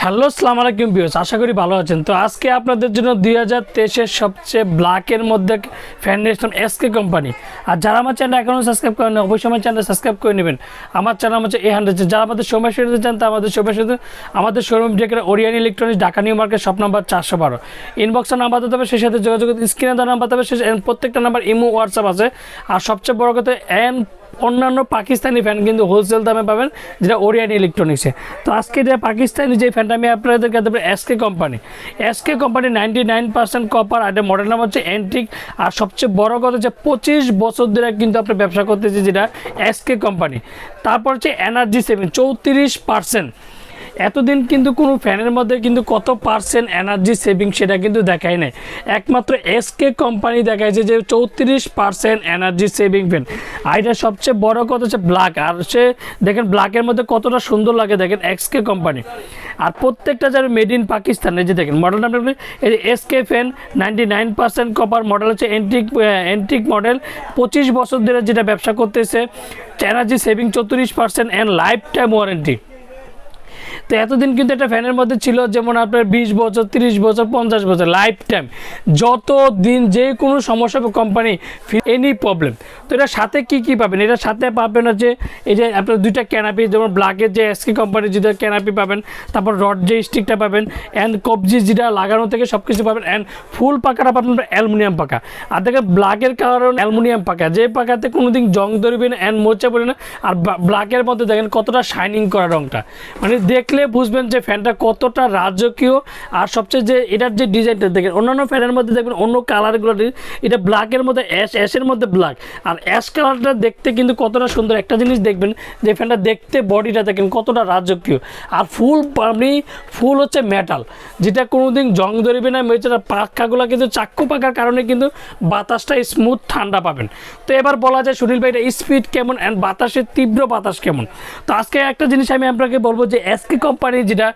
Hello আসসালামু আলাইকুম viewers, আশা করি ভালো আছেন। তো আজকে আপনাদের জন্য 2023-এর সবচেয়ে ব্ল্যাকের মধ্যে ফ্যান নিয়ে আসলাম এসকে কোম্পানি। আর যারা আমার চ্যানেল এখনও সাবস্ক্রাইব করেন অবশ্যই আমার চ্যানেল সাবস্ক্রাইব করে নেবেন। আমার চ্যানেল হচ্ছে A100। যারা আমাদের সময় সেরে চান তা আমাদের শোরুম ডেকে Orient Electronics, Dhaka new market, shop number 412। ইনবক্সের নাম্বার দিতে হবে, সেই সাথে যোগাযোগ স্ক্রিনে দেওয়া নাম্বার দেবে, সেই প্রত্যেকটা নাম্বার ইমো হোয়াটসঅ্যাপ আছে। আর সবচেয়ে বড় কথা অন্যান্য পাকিস্তানি ফ্যান কিন্তু হোলসেল দামে পাবেন, যেটা ওরিয়েন্ট ইলেকট্রনিক্সে। তো আজকে যে পাকিস্তানি যে ফ্যানটা আমি আপনাদেরকে দেবো এসকে কোম্পানি 99% কপার। আর এটা মডেল নাম হচ্ছে অ্যান্টিক। আর সবচেয়ে বড় কথা হচ্ছে 25 বছর ধরে কিন্তু আপনি ব্যবসা করতেছি, যেটা এসকে কোম্পানি। তারপর হচ্ছে এনার্জি সেভিং 34%। এতদিন কিন্তু কোনো ফ্যানের মধ্যে কিন্তু কত পার্সেন্ট এনার্জি সেভিং সেটা কিন্তু দেখায় নাই, একমাত্র এসকে কোম্পানি দেখাইছে যে 34% এনার্জি সেভিং ফ্যান। আর এটা সবচেয়ে বড় কথা হচ্ছে ব্ল্যাক। আর সে দেখেন ব্ল্যাকের মধ্যে কতটা সুন্দর লাগে, দেখেন এসকে কোম্পানি। আর প্রত্যেকটা যারা মেড ইন পাকিস্তান, এই যে দেখেন মডেলটা আপনি এই যে এসকে ফ্যান 99% কপার মডেল হচ্ছে এন্টিক মডেল। 25 বছর ধরে যেটা ব্যবসা করতেছে, energy saving 34% and life time warranty. তো এতদিন কিন্তু একটা ফ্যানের মধ্যে ছিল যেমন আপনার 20 বছর, 30 বছর, 50 বছর, লাইফ টাইম, যত দিন যে কোনো সমস্যা কোম্পানি এনি প্রবলেম। তো এটার সাথে কি পাবেন? এটার সাথে পাবেন হচ্ছে এই যে আপনার দুইটা ক্যানাপি, যেমন ব্ল্যাকের যে এসকে কোম্পানির যেটা ক্যানাপি পাবেন, তারপর রড যে স্টিকটা পাবেন, অ্যান্ড কবজি যেটা লাগানো থেকে সব কিছু পাবেন, অ্যান্ড ফুল পাকাটা পাবেন অ্যালুমিনিয়াম পাকা। আর দেখেন ব্ল্যাকের কারণ অ্যালুমিনিয়াম পাকা, যে পাকাতে কোনো দিন জং ধরবে না অ্যান্ড মোচা পড়ে না। আর ব্ল্যাকের মধ্যে দেখেন কতটা শাইনিং করা রঙটা, মানে দেখলে বুঝবেন যে ফ্যানটা কতটা রাজকীয়। আর সবচেয়ে যে এটার যে ডিজাইনটা দেখেন, অন্যান্য ফ্যানের মধ্যে দেখবেন অন্য কালারগুলো, এটা ব্ল্যাকের মধ্যে অ্যাশের মধ্যে ব্ল্যাক। আর অ্যাশ কালারটা দেখতে কিন্তু কতটা সুন্দর। একটা জিনিস দেখবেন যে ফ্যানটা দেখতে, বডিটা দেখেন কতটা রাজকীয়। আর ফুল হচ্ছে মেটাল, যেটা কোনোদিন জং ধরবে না। মেয়েটা পাখাগুলো কিন্তু চাক্কু পাকার কারণে কিন্তু বাতাসটা স্মুথ ঠান্ডা পাবেন। তো এবার বলা যায় সুনীল ভাই, এটা স্পিড কেমন অ্যান্ড বাতাসের তীব্র বাতাস কেমন? তো আজকে একটা জিনিস আমি আপনাকে বলবো যে এসকে কোম্পানি যেটা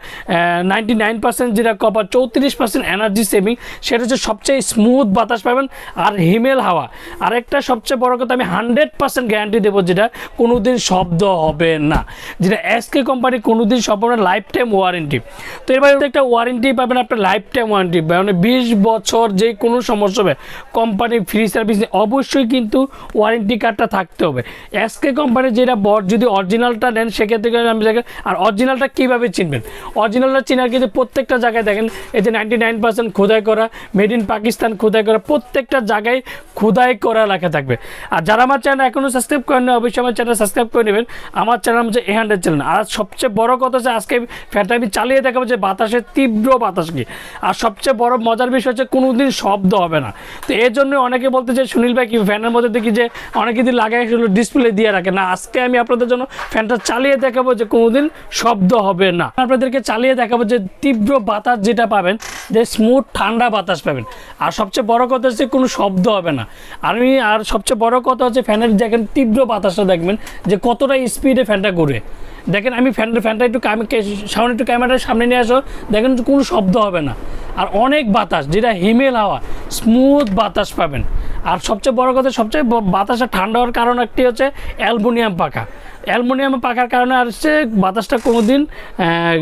99% যেটা কপার, 34% এনার্জি সেভিং, সেটা হচ্ছে সবচেয়ে স্মুথ বাতাস পাবেন আর হিমেল হাওয়া। আর একটা সবচেয়ে বড় কথা, আমি 100% গ্যারান্টি দেবো যেটা কোনোদিন শব্দ হবে না, যেটা এসকে কোম্পানি কোনোদিন শব্দ হবে না, লাইফ টাইম ওয়ারেন্টি। তো এবার একটা ওয়ারেন্টি পাবেন আপনার, লাইফ টাইম ওয়ারেন্টি, মানে 20 বছর যে কোনো সমস্যা হবে কোম্পানি ফ্রি সার্ভিস। অবশ্যই কিন্তু ওয়ারেন্টি কার্ডটা থাকতে হবে। এসকে কোম্পানির যেটা যদি অরিজিনালটা নেন সেক্ষেত্রে আমি দেখেন। আর অরিজিনালটা কীভাবে চিনবেন? অরিজিনালটা চেনার কিন্তু প্রত্যেকটা জায়গায় দেখেন এই যে 99% খোদাই করা, মেড ইন পাকিস্তান খোদাই করা, প্রত্যেকটা জায়গায় খোদাই করা লেখা থাকবে। আর যারা আমার চ্যানেল এখনও সাবস্ক্রাইব করেন না অবশ্যই আমার চ্যানেল সাবস্ক্রাইব করে নেবেন। আমার চ্যানেল হচ্ছে A100 চ্যানেল। আর সবচেয়ে বড় কথা হচ্ছে আজকে ফ্যানটা আমি চালিয়ে দেখাবো যে বাতাসের তীব্র বাতাস কি। আর সবচেয়ে বড় মজার বিষয় হচ্ছে কোনোদিন শব্দ হবে না। তো এর জন্য অনেকে বলতে যে সুনীল ভাই কি ফ্যানের মধ্যে দেখি যে অনেকে দিন লাগাই ডিসপ্লে দিয়ে রাখে না। আজকে আমি আপনাদের জন্য ফ্যানটা চালিয়ে দেখাবো যে কোনোদিন শব্দ হবে না। আপনাদেরকে চালিয়ে দেখাবো যে তীব্র বাতাস যেটা পাবেন, যে স্মুথ ঠান্ডা বাতাস পাবেন। আর সবচেয়ে বড় কথা হচ্ছে কোনো শব্দ হবে না। আর সবচেয়ে বড় কথা হচ্ছে ফ্যানের দেখেন তীব্র বাতাসটা দেখবেন যে কতটা স্পিডে ফ্যানটা ঘুরে। দেখেন আমি ফ্যানটা একটু সামনে একটু ক্যামেরার সামনে নিয়ে আসো, দেখেন কোনো শব্দ হবে না। আর অনেক বাতাস, যেটা হিমেল হাওয়া, স্মুথ বাতাস পাবেন। আর সবচেয়ে বড় কথা, সবচেয়ে বাতাসটা ঠান্ডা হওয়ার কারণ একটি হচ্ছে অ্যালুমিনিয়াম পাকা। অ্যালুমিনিয়াম পাকার কারণে আসছে বাতাসটা কোনোদিন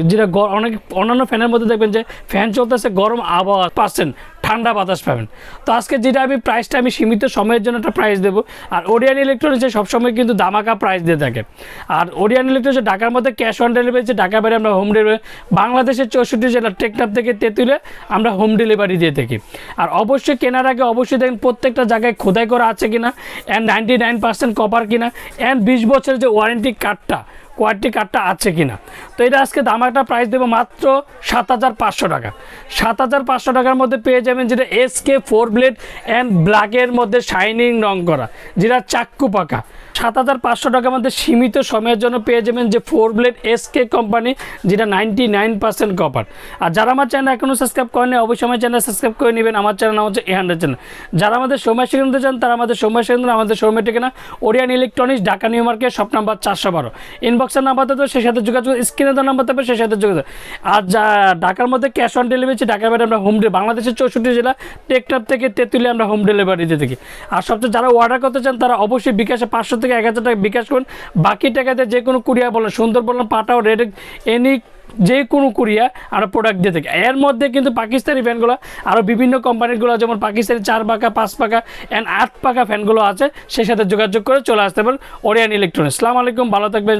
যেটা অনেক অন্যান্য ফ্যানের মধ্যে দেখবেন যে ফ্যান চলতেছে গরম আবহাওয়া পাচ্ছেন, ঠান্ডা বাতাস পাবেন। তো আজকে যেটা প্রাইসটা আমি সীমিত সময়ের জন্য একটা প্রাইস দেবো। আর ওরিয়েন্ট ইলেকট্রনিক্সে সবসময় কিন্তু দামাকা প্রাইস দিয়ে থাকে। আর ওরিয়েন্ট ইলেকট্রনিক্সে ঢাকার মধ্যে ক্যাশ অন ডেলিভারি, ঢাকা বাইরে আমরা হোম ডেলিভারি, বাংলাদেশের 64 জেলা টেকনাফ থেকে তেঁতুলে আমরা হোম ডেলিভারি দিয়ে থাকি। আর অবশ্যই কেনার আগে অবশ্যই দেখেন প্রত্যেকটা জায়গায় খোদাই করা আছে কিনা, অ্যান্ড 99% কপার কিনা, অ্যান্ড 20 বছরের যে ওয়ারেন্টি কার্ডটা আছে কিনা। তো এটা আজকে দামাটা প্রাইস দেবো মাত্র 7,500 টাকা। 7,500 টাকার মধ্যে পেয়ে যাবেন যেটা এসকে 4 ব্লেড অ্যান্ড ব্ল্যাকের মধ্যে শাইনিং রং করা, যেটা চাক্কু পাকা। 7,500 টাকার মধ্যে সীমিত সময়ের জন্য পেয়ে যাবেন যে 4 ব্লেড এসকে কোম্পানি, যেটা 99% কপার। আর যারা আমার চ্যানেল এখনও সাবস্ক্রাইব করেন অবশ্যই আমার চ্যানেল সাবস্ক্রাইব করে নেবেন। আমার চ্যানেল হচ্ছে A100 চ্যানেল। যারা আমাদের সময় শিখতে চান তারা আমাদের সময় শিখতে, আমাদের শোরুমের ঠিকানা Orient Electronics, Dhaka new market, shop number 412। ইনবক্সের নাম্বার দেবে, সেই সাথে যোগাযোগ স্ক্রিনে দেওয়া নাম্বার দেবে, সেই সাথে যোগাযোগ। আর যা ঢাকার মধ্যে ক্যাশ অন ডেলিভারি, ঢাকার বাইরে আমরা বাংলাদেশের 64 জেলা টেকনাফ থেকে তেঁতুলে আমরা হোম ডেলিভারি দিয়ে থাকি। আর সবচেয়ে যারা অর্ডার করতে চান তারা অবশ্যই বিকাশে 500 থেকে থেকে 1000 টাকা বিকাশ করুন, বাকি টাকাতে যে কোনো কুরিয়ার বলেন, সুন্দর বললাম, পাঠাও, রেড, এনি যে কোনো কুরিয়ার আরও প্রোডাক্ট দিয়ে থাকে। এর মধ্যে কিন্তু পাকিস্তানি ফ্যানগুলো আরও বিভিন্ন কোম্পানিগুলো, যেমন পাকিস্তানি 4 পাকা, 5 পাকা অ্যান্ড 8 পাকা ফ্যানগুলো আছে, সেই সাথে যোগাযোগ করে চলে আসতে পারেন ওরিয়েন্ট ইলেকট্রনিক্স। আসসালামু আলাইকুম, ভালো থাকবেন।